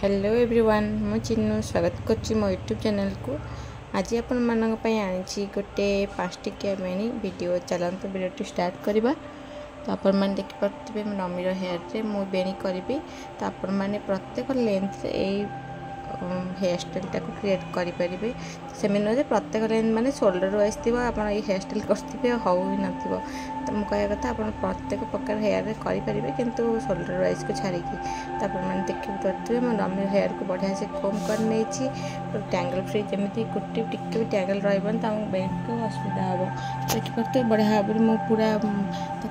Hello everyone मु चिन्नु स्वागत कर मो यूट्यूब चैनल को। आज आपण मानक पई आनी गोटे 5 टिकिया बेणी वीडियो चलते वीडियो स्टार्ट करवा। तो आपण मैंने देखिपे नमीर हेयर रे मु बेणी करी। तो आपण मैंने प्रत्येक लेंथ हेयर स्टाइल टाको क्रिएट करें से प्रत्येक लेंथ माने शोल्डर वाइज थी आप हेयर स्टाइल करते हो ही न। तो मुझे कहया कथा आप प्रत्येक प्रकार हेयर रे करें किंतु शोल्डर वाइज को छाड़ी। तो मैंने देखिए मो नमी हेयर को बढ़िया से कम कर टैंगल फ्री जमी कुटी टिके भी टैंगल रही तो बेल्ट को असुविधा हम देखिए बढ़िया भाव में पूरा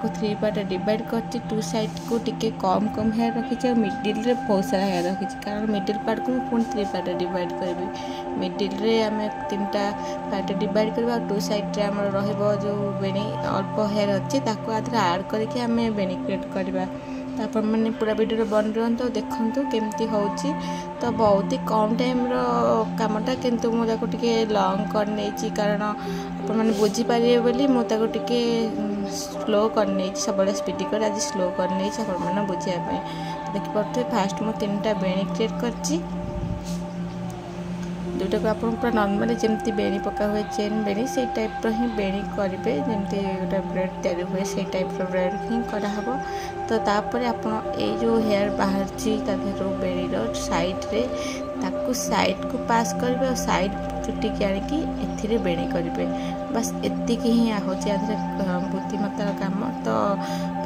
3 पार्ट डिवाइड कर 2 साइड को टिके कम कम हेयर रखी मिडिल रे बहुत सारा हेयर रखी कारण मिडिल पार्ट को पुणी 3 पार्ट डिवाइड करी। मिडिल रे आम 3टा पार्ट डिवाइड करवा 2 साइड रे आम जो बेणी अल्प हेयर अच्छे आदि आड करके आम बेणी क्रिएट करवा। तो आप मैंने पूरा वीडियो बन रुहतु देखु केमती हो। तो बहुत ही कम टाइम कामटा किंतु मुझे लॉन्ग कर नहीं कारण आप मैंने बुझीपारे बोली मुझे स्लो करने सब स्पीड कर आज स्लो कर नहीं बुझापी। देखिए फास्ट मुझे 3टा बेणी क्रिएट कर जोटा को आप पूरा नॉर्मली जमती बेणी पका हुए चेन बेणी से टाइप रो ही बेणी करेंगे जमती गोटे ब्रेड तैयारी हुए से टाइप रो ब्रेड ही कराहब। तो तापर आप जो हेयर बाहर बेणी साइड रे ताकू साइड को पास करेंगे और साइड चुटी की आणिकी एथिरे बेणी करेंगे बस एति ही होची बुद्धिमत्तार काम। तो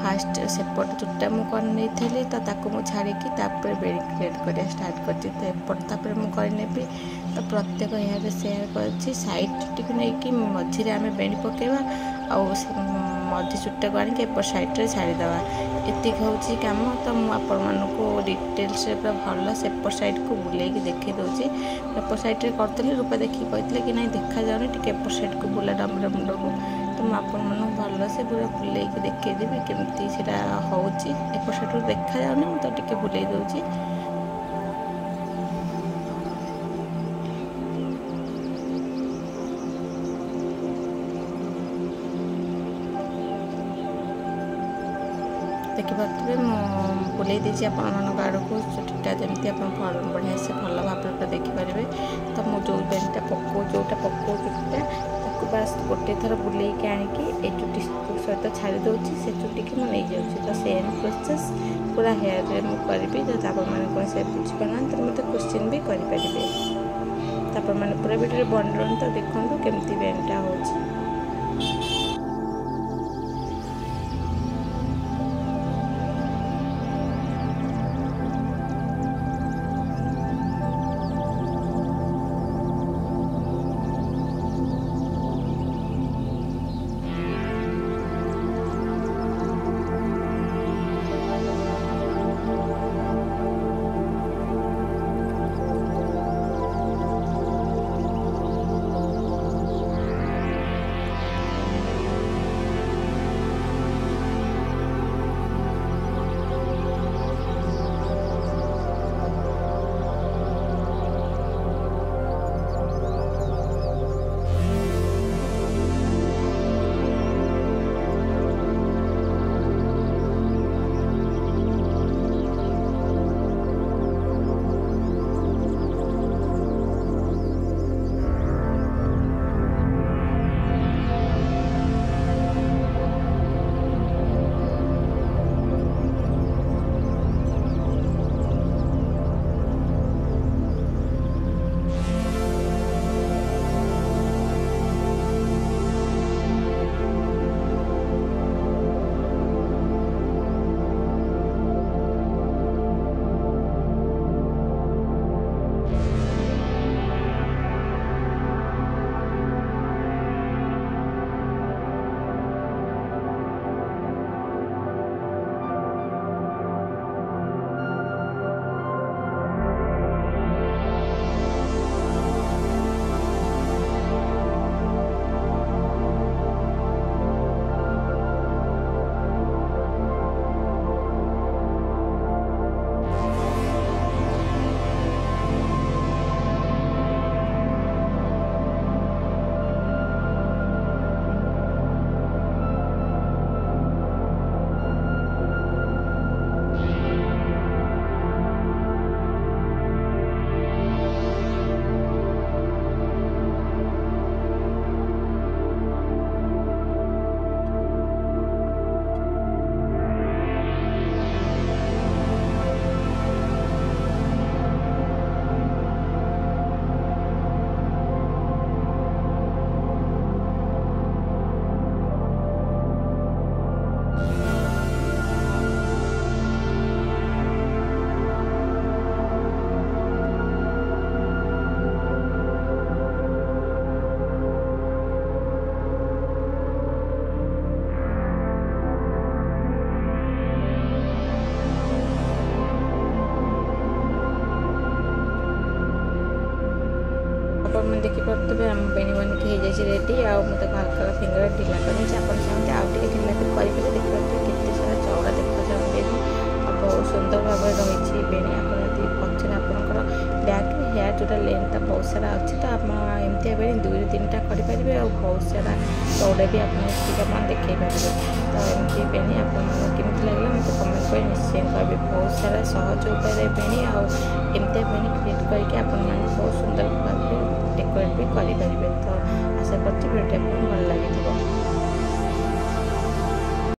फास्ट सेपट चुटा मुझे तो ताकू मु छाड़ी बेणी क्रिएट कर स्टार्ट कर मुझे तो प्रत्येक हेयर सेयार कर साइड चुटी को लेकिन मझे आम बेणी पकेवा और मझी चुटा को आनिक एपट साइड रे छाड़ीदवा एति हूँ कम। तो मुझे डिटेल्स पूरा भल सेपट साइड को बुले देखी दूसरी एपट साइड रे करते रूपा देखिए कहते कि नहीं देखा जाऊनी टी एपट साइड को बुला डमर मुंड को। तो मुझे भल से पूरा बुले देखदेवी केमती से एपट साइड देखा जाऊनी मुझे टी बुले दूसरी। देखिए बुले देती आपण आड़ को चुटा जमी आप बढ़िया से भल भाव देखिपारे। तो मुझे जो बेनीटा जोटा पको चुटा बास गोटे थर बुले आणिकी ए चुटी सहित छाड़ी दूसरी से चुटी की मुझे नहीं जाऊँगी। तो सेम प्रोसेस पूरा हेयर रे करी जो मैंने कौन से बुझीपार तो मतलब क्वेश्चन भी करेंगे। तो मैंने पूरा वीडियो बन रही तो देखो केमती बेनीटा हो। आपने देखिपे आम बेणी बनिकी हो जाए रेडी आ हल्का हल्का फिंगर ढिला कर चाहते आउ ढिला भी करेंगे देखिए केते सारा चौड़ा देखा बेणी बहुत सुंदर भाव रही बेणी आप पचर आपंकर बैक हेयर जोटा लेंथ बहुत सारा अच्छी तो आपमती बेणी 2-3टा करेंगे और बहुत सारा चौड़ा भी आप देखे पारे तो एमती बेणी आपमती लगे मतलब कमेंट कर निश्चय करेंगे बहुत सारा सहज उपाय बेणी आमती बेणी क्रिएट करके आपण बहुत सुंदर भाव डेकोरेट भी करेंगे तो आशा करती भिडियो भल लगी।